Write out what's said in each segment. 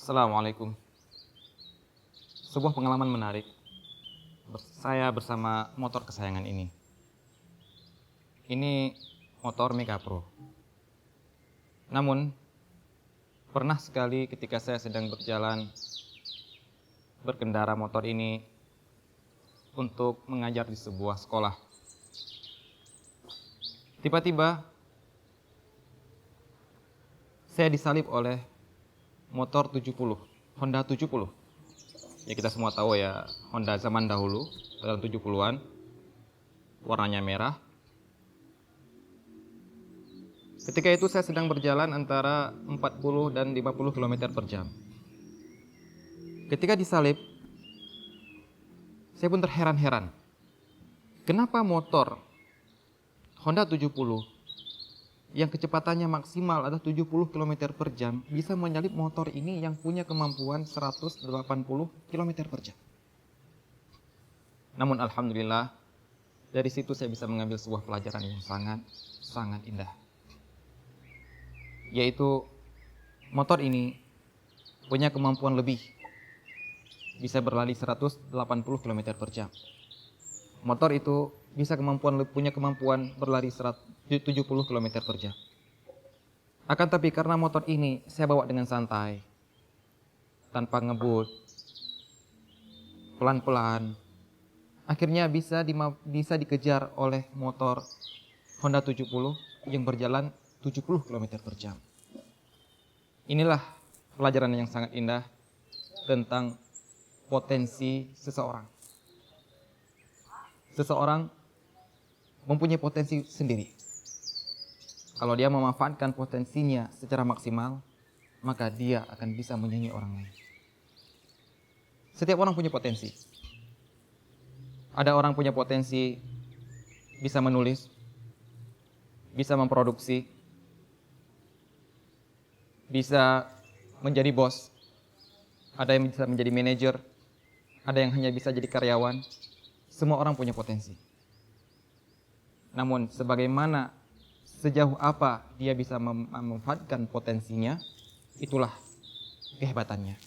Assalamualaikum. Sebuah pengalaman menarik. Saya bersama motor kesayangan ini. Ini motor Mega Pro. Namun, pernah sekali ketika saya sedang berkendara motor ini untuk mengajar di sebuah sekolah. Tiba-tiba, saya disalip oleh motor 70, Honda 70. Ya kita semua tahu ya, Honda zaman dahulu, tahun 70-an, warnanya merah. Ketika itu saya sedang berjalan antara 40 dan 50 km per jam. Ketika disalip, saya pun terheran-heran. Kenapa motor Honda 70 yang kecepatannya maksimal ada 70 km per jam bisa menyalip motor ini yang punya kemampuan 180 km per jam. Namun alhamdulillah, dari situ saya bisa mengambil sebuah pelajaran yang sangat indah. Yaitu motor ini punya kemampuan lebih, bisa berlari 180 km per jam. Motor itu punya kemampuan berlari 70 km per jam. Akan tapi karena motor ini saya bawa dengan santai, tanpa ngebut, pelan-pelan, akhirnya bisa dikejar oleh motor Honda 70 yang berjalan 70 km per jam. Inilah pelajaran yang sangat indah tentang potensi seseorang. Seseorang mempunyai potensi sendiri. Kalau dia memanfaatkan potensinya secara maksimal, maka dia akan bisa menyaingi orang lain. Setiap orang punya potensi. Ada orang punya potensi bisa menulis, bisa memproduksi, bisa menjadi bos, ada yang bisa menjadi manajer, ada yang hanya bisa jadi karyawan. Semua orang punya potensi. Namun sejauh apa dia bisa memanfaatkan potensinya, itulah kehebatannya.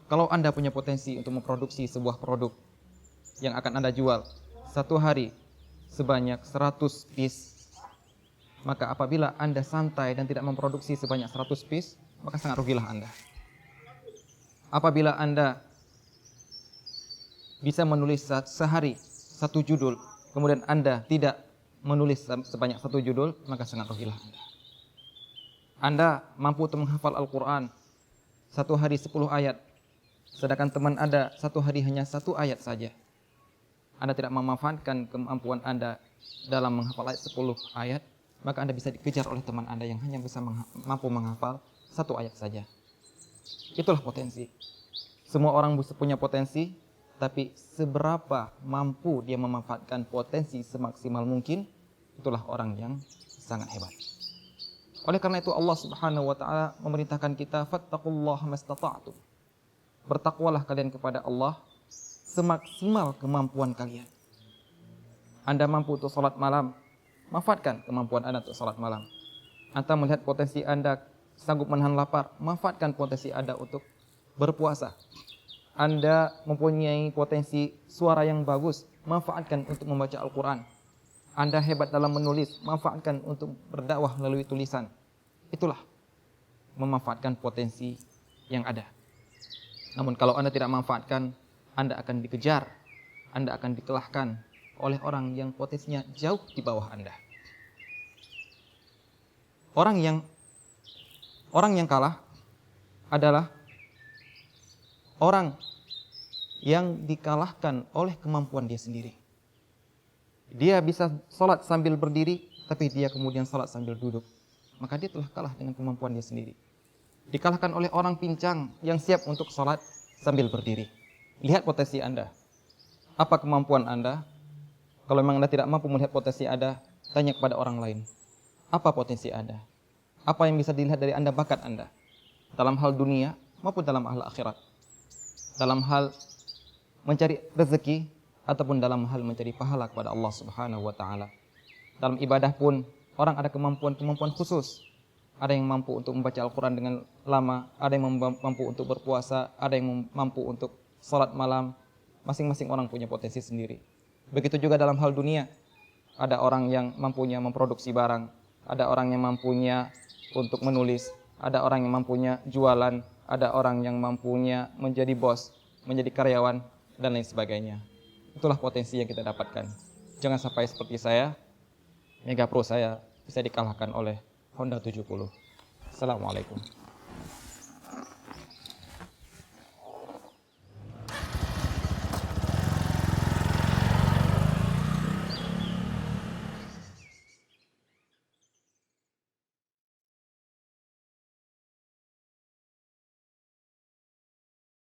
Kalau Anda punya potensi untuk memproduksi sebuah produk yang akan Anda jual satu hari sebanyak 100 piece, maka apabila Anda santai dan tidak memproduksi sebanyak 100 piece, maka sangat rugilah Anda. Apabila Anda bisa menulis sehari satu judul, kemudian Anda tidak menulis sebanyak satu judul, maka sangat rugilah Anda. Anda mampu untuk menghafal Al-Quran satu hari 10 ayat, sedangkan teman Anda satu hari hanya 1 ayat saja. Anda tidak memanfaatkan kemampuan Anda dalam menghafal ayat 10 ayat, maka Anda bisa dikejar oleh teman Anda yang hanya bisa mampu menghafal 1 ayat saja. Itulah potensi. Semua orang punya potensi, tapi seberapa mampu dia memanfaatkan potensi semaksimal mungkin, itulah orang yang sangat hebat. Oleh karena itu Allah Subhanahu wa taala memerintahkan kita, fattaqullaha mastata'tum. Bertakwalah kalian kepada Allah semaksimal kemampuan kalian. Anda mampu untuk salat malam, manfaatkan kemampuan Anda untuk salat malam. Anda melihat potensi Anda sanggup menahan lapar, manfaatkan potensi Anda untuk berpuasa. Anda mempunyai potensi suara yang bagus, manfaatkan untuk membaca Al-Quran. Anda hebat dalam menulis, manfaatkan untuk berdakwah melalui tulisan. Itulah memanfaatkan potensi yang ada. Namun kalau Anda tidak manfaatkan, Anda akan dikejar, Anda akan dikalahkan oleh orang yang potensinya jauh di bawah Anda. Orang yang kalah adalah orang yang dikalahkan oleh kemampuan dia sendiri. Dia bisa sholat sambil berdiri, tapi dia kemudian sholat sambil duduk. Maka dia telah kalah dengan kemampuan dia sendiri. Dikalahkan oleh orang pincang yang siap untuk sholat sambil berdiri. Lihat potensi Anda. Apa kemampuan Anda? Kalau memang Anda tidak mampu melihat potensi Anda, tanya kepada orang lain. Apa potensi Anda? Apa yang bisa dilihat dari Anda, bakat Anda? Dalam hal dunia maupun dalam hal akhirat. Dalam hal mencari rezeki ataupun dalam hal mencari pahala kepada Allah Subhanahu wa taala. Dalam ibadah pun orang ada kemampuan khusus. ada yang mampu untuk membaca Al-Quran dengan lama, ada yang mampu untuk berpuasa, ada yang mampu untuk sholat malam. Masing-masing orang punya potensi sendiri. Begitu juga dalam hal dunia. Ada orang yang mampunya memproduksi barang, ada orang yang mampunya untuk menulis, ada orang yang mampunya jualan, ada orang yang mampunya menjadi bos, menjadi karyawan, dan lain sebagainya. Itulah potensi yang kita dapatkan. Jangan sampai seperti saya, Mega Pro saya bisa dikalahkan oleh Honda 70. Assalamualaikum.